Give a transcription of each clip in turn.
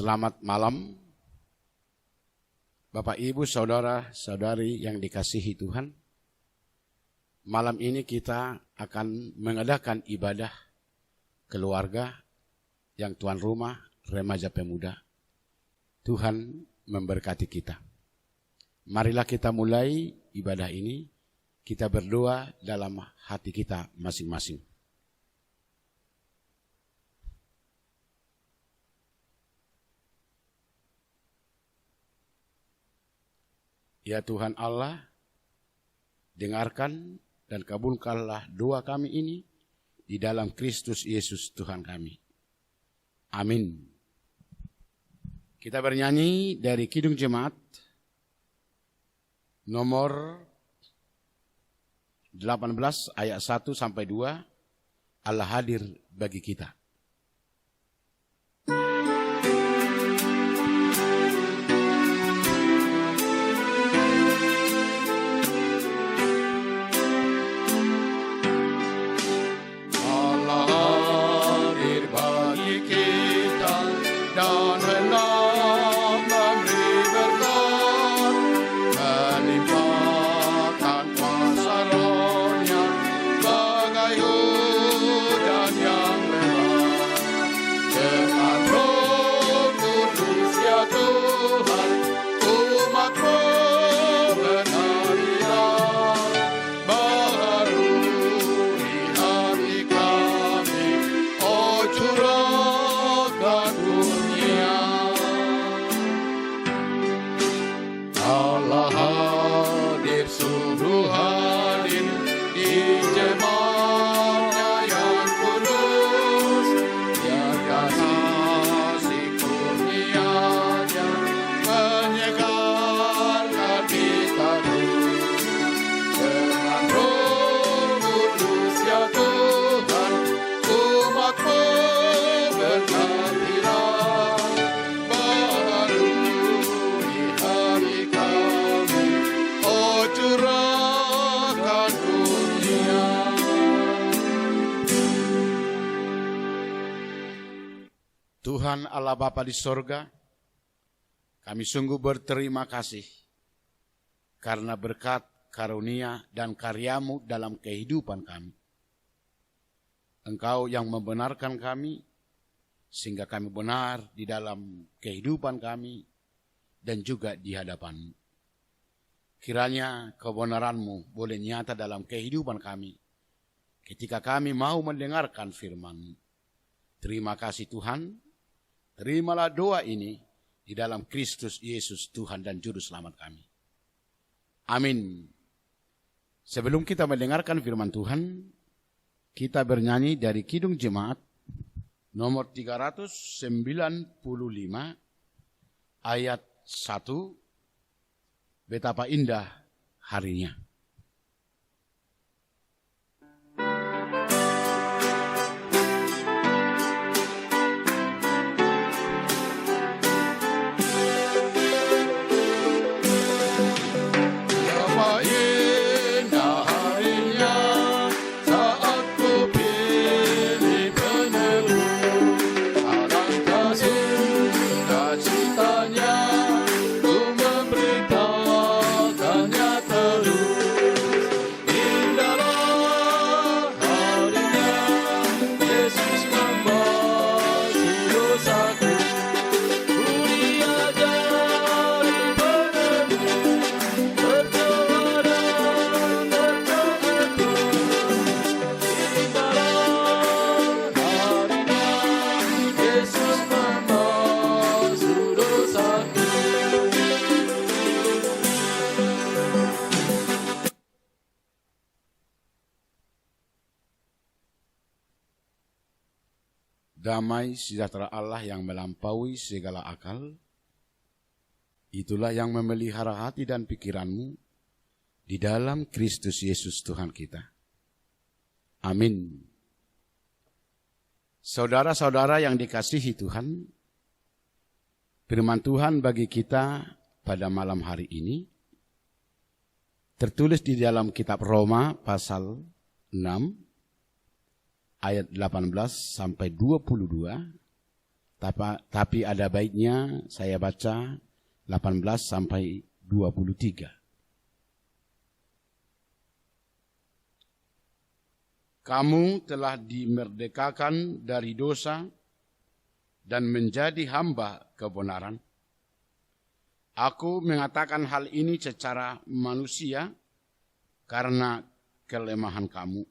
Selamat malam, Bapak, Ibu, Saudara, Saudari yang dikasihi Tuhan. Malam ini kita akan mengadakan ibadah keluarga yang tuan rumah remaja pemuda. Tuhan memberkati kita. Marilah kita mulai ibadah ini, kita berdoa dalam hati kita masing-masing. Ya Tuhan Allah, dengarkan dan kabulkanlah doa kami ini di dalam Kristus Yesus Tuhan kami. Amin. Kita bernyanyi dari Kidung Jemaat nomor 18 ayat 1 sampai 2, Allah hadir bagi kita. Tuhan Allah Bapa di sorga, kami sungguh berterima kasih karena berkat, karunia, dan karya-Mu dalam kehidupan kami. Engkau yang membenarkan kami, sehingga kami benar di dalam kehidupan kami dan juga di hadapan-Mu. Kiranya kebenaran-Mu boleh nyata dalam kehidupan kami ketika kami mau mendengarkan firman-Mu. Terima kasih Tuhan. Terimalah doa ini di dalam Kristus Yesus Tuhan dan Juru Selamat kami. Amin. Sebelum kita mendengarkan firman Tuhan, kita bernyanyi dari Kidung Jemaat nomor 395 ayat 1, betapa indah harinya. Damai sejahtera Allah yang melampaui segala akal, itulah yang memelihara hati dan pikiranmu di dalam Kristus Yesus Tuhan kita. Amin. Saudara-saudara yang dikasihi Tuhan, firman Tuhan bagi kita pada malam hari ini tertulis di dalam kitab Roma pasal 6, ayat 18 sampai 22, Tapi ada baiknya saya baca 18 sampai 23. Kamu telah dimerdekakan dari dosa dan menjadi hamba kebenaran. Aku mengatakan hal ini secara manusia karena kelemahan kamu.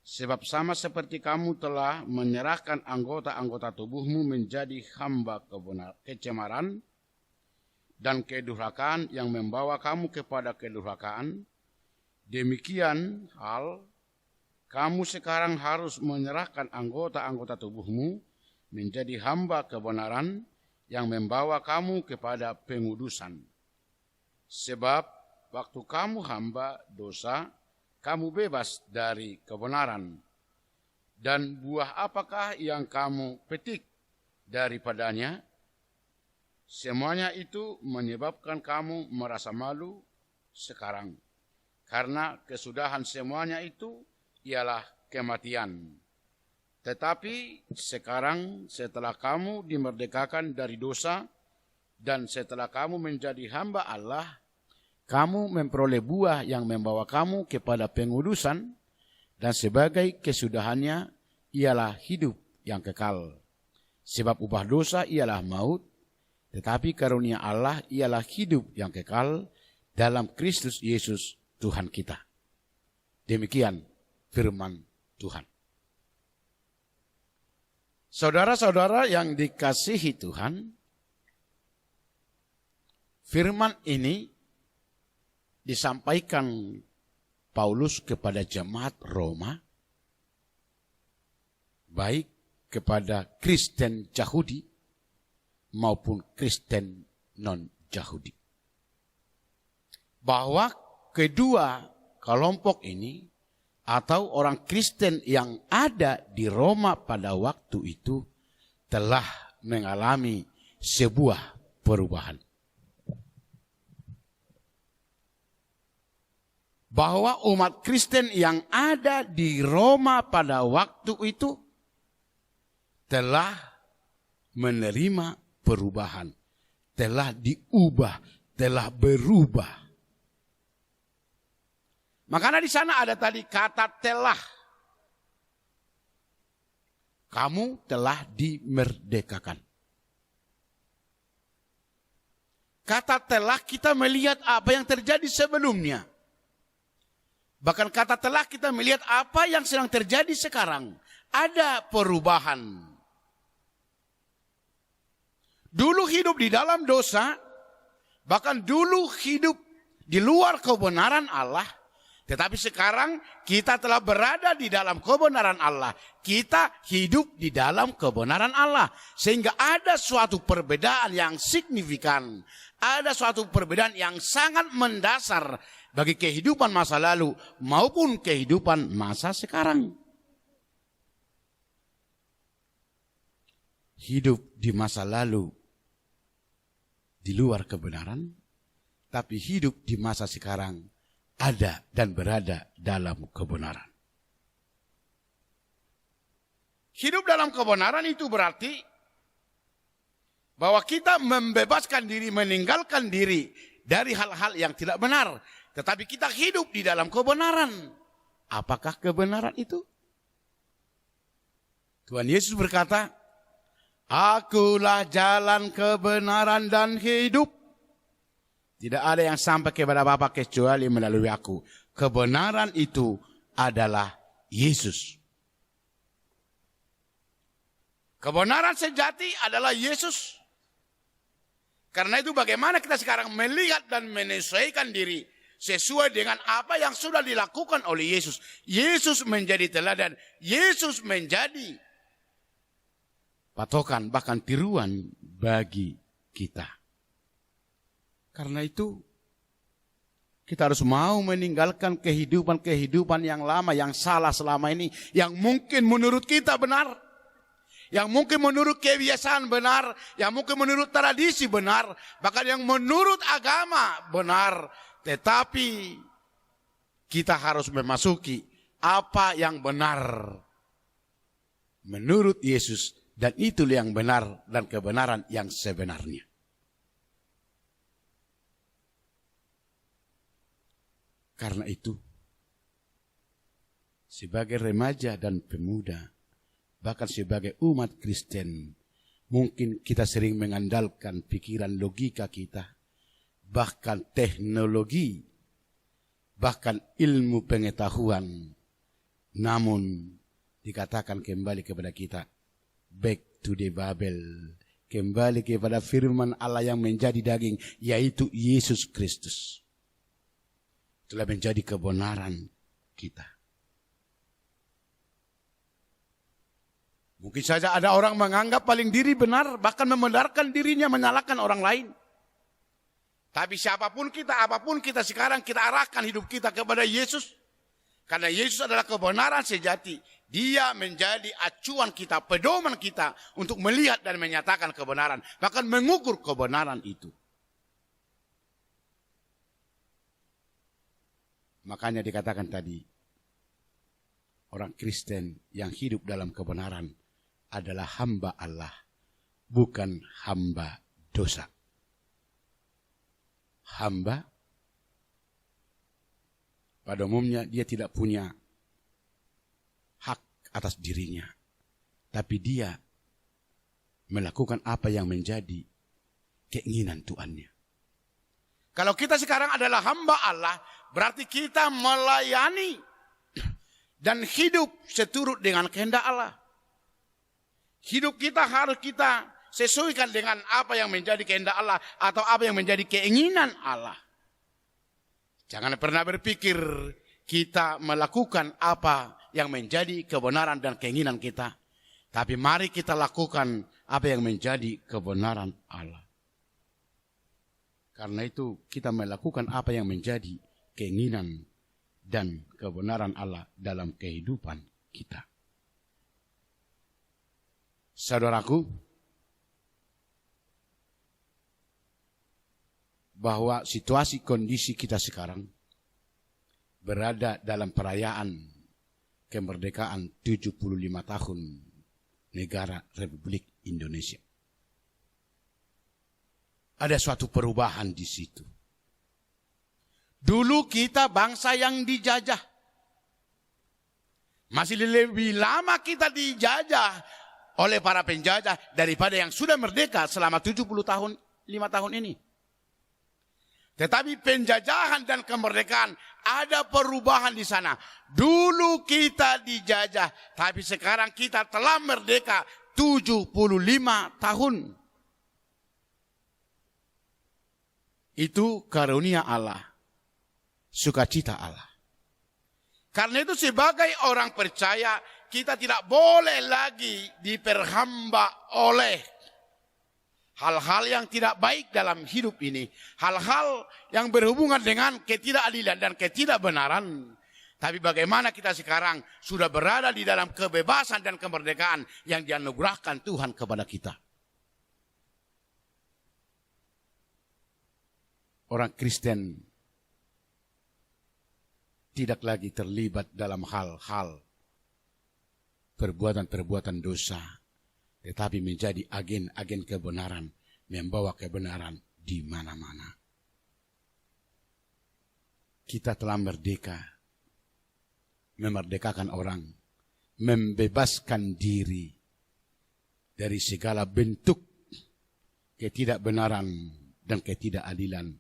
Sebab sama seperti kamu telah menyerahkan anggota-anggota tubuhmu menjadi hamba kecemaran dan kedurhakaan yang membawa kamu kepada kedurhakaan, demikian hal kamu sekarang harus menyerahkan anggota-anggota tubuhmu menjadi hamba kebenaran yang membawa kamu kepada pengudusan. Sebab waktu kamu hamba dosa, kamu bebas dari kebenaran. Dan buah apakah yang kamu petik daripadanya? Semuanya itu menyebabkan kamu merasa malu sekarang. Karena kesudahan semuanya itu ialah kematian. Tetapi sekarang setelah kamu dimerdekakan dari dosa dan setelah kamu menjadi hamba Allah, kamu memperoleh buah yang membawa kamu kepada pengudusan dan sebagai kesudahannya ialah hidup yang kekal. Sebab upah dosa ialah maut, tetapi karunia Allah ialah hidup yang kekal dalam Kristus Yesus Tuhan kita. Demikian firman Tuhan. Saudara-saudara yang dikasihi Tuhan, firman ini disampaikan Paulus kepada jemaat Roma, baik kepada Kristen Yahudi maupun Kristen non-Yahudi. Bahwa kedua kelompok ini atau orang Kristen yang ada di Roma pada waktu itu telah mengalami sebuah perubahan. Bahwa umat Kristen yang ada di Roma pada waktu itu telah menerima perubahan, telah diubah, telah berubah. Makanya di sana ada tadi kata telah. Kamu telah dimerdekakan. Kata telah kita melihat apa yang terjadi sebelumnya. Bahkan kata telah kita melihat apa yang sedang terjadi sekarang. Ada perubahan. Dulu hidup di dalam dosa. Bahkan dulu hidup di luar kebenaran Allah. Tetapi sekarang kita telah berada di dalam kebenaran Allah. Kita hidup di dalam kebenaran Allah. Sehingga ada suatu perbedaan yang signifikan. Ada suatu perbedaan yang sangat mendasar bagi kehidupan masa lalu maupun kehidupan masa sekarang. Hidup di masa lalu di luar kebenaran, tapi hidup di masa sekarang ada dan berada dalam kebenaran. Hidup dalam kebenaran itu berarti bahwa kita membebaskan diri, meninggalkan diri dari hal-hal yang tidak benar. Tetapi kita hidup di dalam kebenaran. Apakah kebenaran itu? Tuhan Yesus berkata, Akulah jalan kebenaran dan hidup. Tidak ada yang sampai kepada Bapa kecuali melalui aku. Kebenaran itu adalah Yesus. Kebenaran sejati adalah Yesus. Karena itu bagaimana kita sekarang melihat dan menyesuaikan diri sesuai dengan apa yang sudah dilakukan oleh Yesus. Yesus menjadi teladan. Yesus menjadi patokan bahkan tiruan bagi kita. Karena itu kita harus mau meninggalkan kehidupan-kehidupan yang lama, yang salah selama ini, yang mungkin menurut kita benar, yang mungkin menurut kebiasaan benar, yang mungkin menurut tradisi benar, bahkan yang menurut agama benar. Tetapi kita harus memasuki apa yang benar menurut Yesus Dan itu yang benar dan kebenaran yang sebenarnya. Karena itu, sebagai remaja dan pemuda, bahkan sebagai umat Kristen, mungkin kita sering mengandalkan pikiran logika kita, bahkan teknologi, bahkan ilmu pengetahuan. Namun dikatakan kembali kepada kita, back to the Bible, kembali kepada firman Allah yang menjadi daging, yaitu Yesus Kristus. Telah menjadi kebenaran kita. Mungkin saja ada orang menganggap paling diri benar, bahkan membenarkan dirinya menyalahkan orang lain. Tapi siapapun kita, apapun kita sekarang, kita arahkan hidup kita kepada Yesus. Karena Yesus adalah kebenaran sejati. Dia menjadi acuan kita, pedoman kita untuk melihat dan menyatakan kebenaran. Bahkan mengukur kebenaran itu. Makanya dikatakan tadi, orang Kristen yang hidup dalam kebenaran adalah hamba Allah, bukan hamba dosa. Hamba, pada umumnya dia tidak punya hak atas dirinya, tapi dia melakukan apa yang menjadi keinginan Tuhannya. Kalau kita sekarang adalah hamba Allah, berarti kita melayani dan hidup seturut dengan kehendak Allah. Hidup kita harus kita sesuaikan dengan apa yang menjadi kehendak Allah atau apa yang menjadi keinginan Allah. Jangan pernah berpikir kita melakukan apa yang menjadi kebenaran dan keinginan kita. Tapi mari kita lakukan apa yang menjadi kebenaran Allah. Karena itu kita melakukan apa yang menjadi keinginan dan kebenaran Allah dalam kehidupan kita. Saudaraku, bahwa situasi kondisi kita sekarang berada dalam perayaan kemerdekaan 75 tahun negara Republik Indonesia. Ada suatu perubahan di situ. Dulu kita bangsa yang dijajah. Masih lebih lama kita dijajah oleh para penjajah daripada yang sudah merdeka selama 70 tahun, 5 tahun ini. Tetapi penjajahan dan kemerdekaan ada perubahan di sana. Dulu kita dijajah, tapi sekarang kita telah merdeka 75 tahun. Itu karunia Allah, sukacita Allah. Karena itu sebagai orang percaya, kita tidak boleh lagi diperhamba oleh hal-hal yang tidak baik dalam hidup ini. Hal-hal yang berhubungan dengan ketidakadilan dan ketidakbenaran. Tapi bagaimana kita sekarang sudah berada di dalam kebebasan dan kemerdekaan yang dianugerahkan Tuhan kepada kita. Orang Kristen tidak lagi terlibat dalam hal-hal perbuatan-perbuatan dosa, tetapi menjadi agen-agen kebenaran, membawa kebenaran di mana-mana. Kita telah merdeka, memerdekakan orang, membebaskan diri dari segala bentuk ketidakbenaran dan ketidakadilan.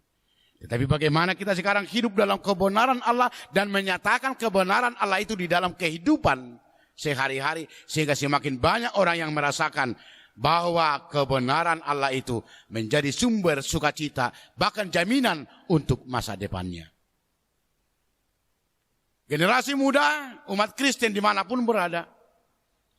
Tetapi bagaimana kita sekarang hidup dalam kebenaran Allah dan menyatakan kebenaran Allah itu di dalam kehidupan sehari-hari, sehingga semakin banyak orang yang merasakan bahwa kebenaran Allah itu menjadi sumber sukacita, bahkan jaminan untuk masa depannya. Generasi muda, umat Kristen dimanapun berada,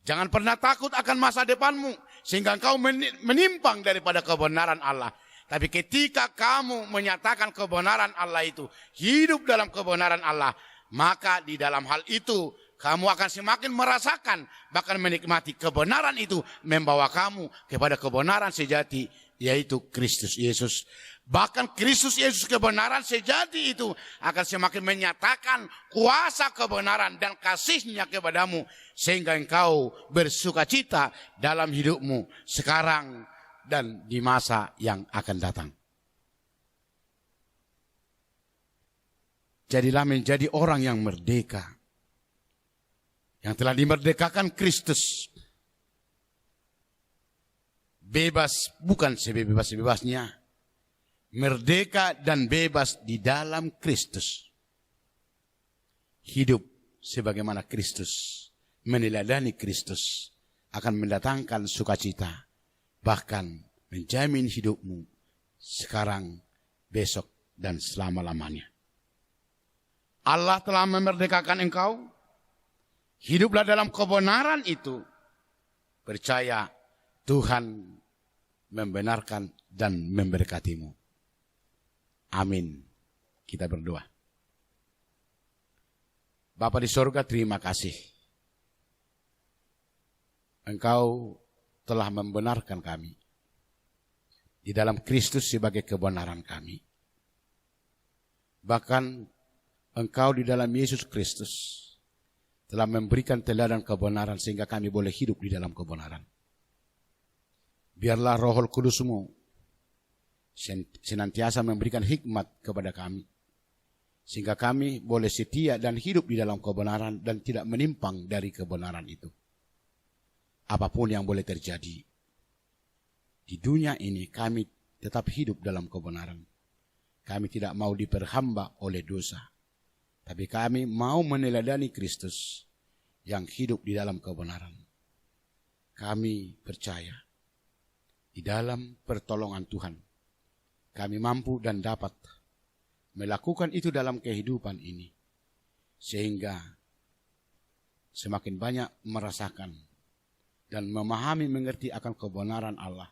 jangan pernah takut akan masa depanmu, sehingga engkau menyimpang daripada kebenaran Allah. Tapi ketika kamu menyatakan kebenaran Allah itu, hidup dalam kebenaran Allah, maka di dalam hal itu kamu akan semakin merasakan, bahkan menikmati kebenaran itu membawa kamu kepada kebenaran sejati, yaitu Kristus Yesus. Bahkan Kristus Yesus kebenaran sejati itu akan semakin menyatakan kuasa kebenaran dan kasih-Nya kepadamu. Sehingga engkau bersukacita dalam hidupmu sekarang dan di masa yang akan datang. Jadilah menjadi orang yang merdeka. Yang telah dimerdekakan Kristus. Bebas bukan sebebas-bebasnya. Merdeka dan bebas di dalam Kristus. Hidup sebagaimana Kristus, meneladani Kristus akan mendatangkan sukacita, bahkan menjamin hidupmu sekarang, besok, dan selama-lamanya. Allah telah memerdekakan engkau. Hiduplah dalam kebenaran itu. Percaya Tuhan membenarkan dan memberkatimu. Amin. Kita berdoa. Bapa di sorga, terima kasih. Engkau telah membenarkan kami di dalam Kristus sebagai kebenaran kami. Bahkan Engkau di dalam Yesus Kristus telah memberikan teladan kebenaran sehingga kami boleh hidup di dalam kebenaran. Biarlah Roh Kudus-Mu senantiasa memberikan hikmat kepada kami. Sehingga kami boleh setia dan hidup di dalam kebenaran dan tidak menyimpang dari kebenaran itu. Apapun yang boleh terjadi. Di dunia ini kami tetap hidup dalam kebenaran. Kami tidak mau diperhamba oleh dosa. Tapi kami mau meneladani Kristus yang hidup di dalam kebenaran. Kami percaya di dalam pertolongan Tuhan. Kami mampu dan dapat melakukan itu dalam kehidupan ini. Sehingga semakin banyak merasakan dan memahami mengerti akan kebenaran Allah.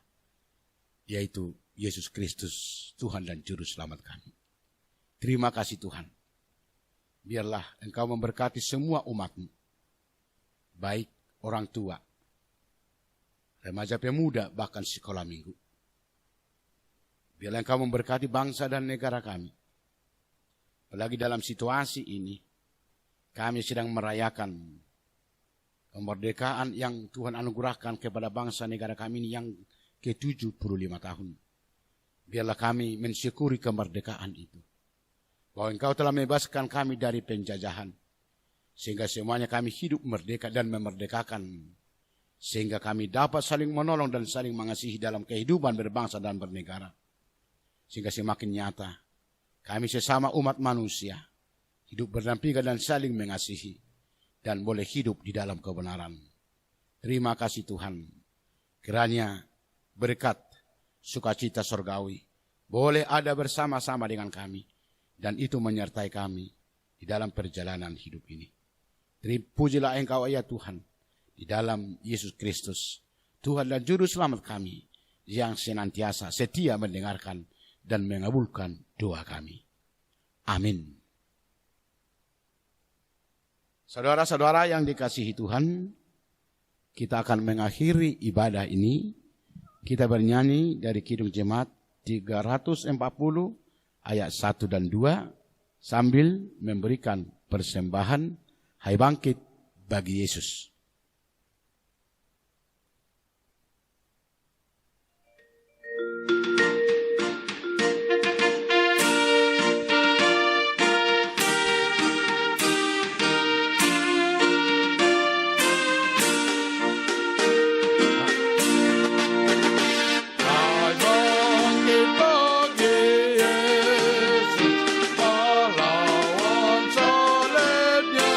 Yaitu Yesus Kristus, Tuhan dan Juru Selamat kami. Terima kasih Tuhan. Biarlah Engkau memberkati semua umat-Mu. Baik orang tua, remaja pemuda, bahkan sekolah minggu. Biarlah Engkau memberkati bangsa dan negara kami. Apalagi dalam situasi ini, kami sedang merayakan kemerdekaan yang Tuhan anugerahkan kepada bangsa negara kami ini yang ke-75 tahun. Biarlah kami mensyukuri kemerdekaan itu. Bahwa Engkau telah membebaskan kami dari penjajahan. Sehingga semuanya kami hidup merdeka dan memerdekakan. Sehingga kami dapat saling menolong dan saling mengasihi dalam kehidupan berbangsa dan bernegara. Sehingga semakin nyata, kami sesama umat manusia, hidup berdampingan dan saling mengasihi, dan boleh hidup di dalam kebenaran. Terima kasih Tuhan, kiranya berkat sukacita surgawi, boleh ada bersama-sama dengan kami, dan itu menyertai kami di dalam perjalanan hidup ini. Pujilah Engkau ya Tuhan, di dalam Yesus Kristus, Tuhan dan Juru Selamat kami, yang senantiasa setia mendengarkan dan mengabulkan doa kami. Amin. Saudara-saudara yang dikasihi Tuhan, kita akan mengakhiri ibadah ini. Kita bernyanyi dari Kidung Jemaat 340 ayat 1 dan 2 sambil memberikan persembahan Hai Bangkit bagi Yesus. Pahlawan salibnya,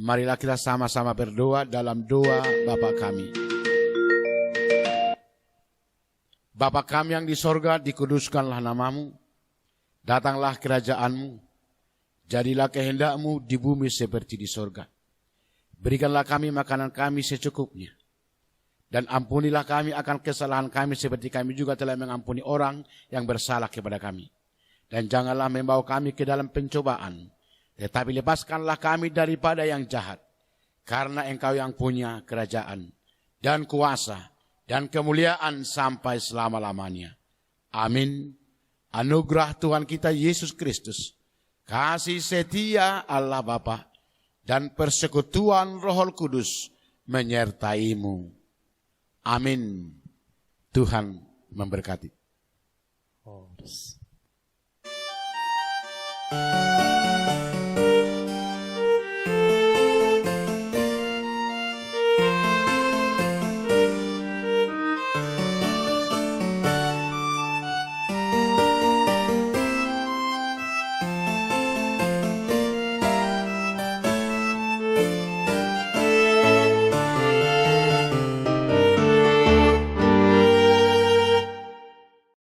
Marilah kita sama-sama berdoa dalam doa Bapa kami. Bapa kami yang di sorga, dikuduskanlah namamu. Datanglah kerajaanmu. Jadilah kehendakmu di bumi seperti di sorga. Berikanlah kami makanan kami secukupnya. Dan ampunilah kami akan kesalahan kami seperti kami juga telah mengampuni orang yang bersalah kepada kami. Dan janganlah membawa kami ke dalam pencobaan, tetapi lepaskanlah kami daripada yang jahat. Karena Engkau yang punya kerajaan dan kuasa dan kemuliaan sampai selama-lamanya. Amin. Anugerah Tuhan kita Yesus Kristus, kasih setia Allah Bapa, dan persekutuan Roh Kudus menyertaimu. Amin. Tuhan memberkati.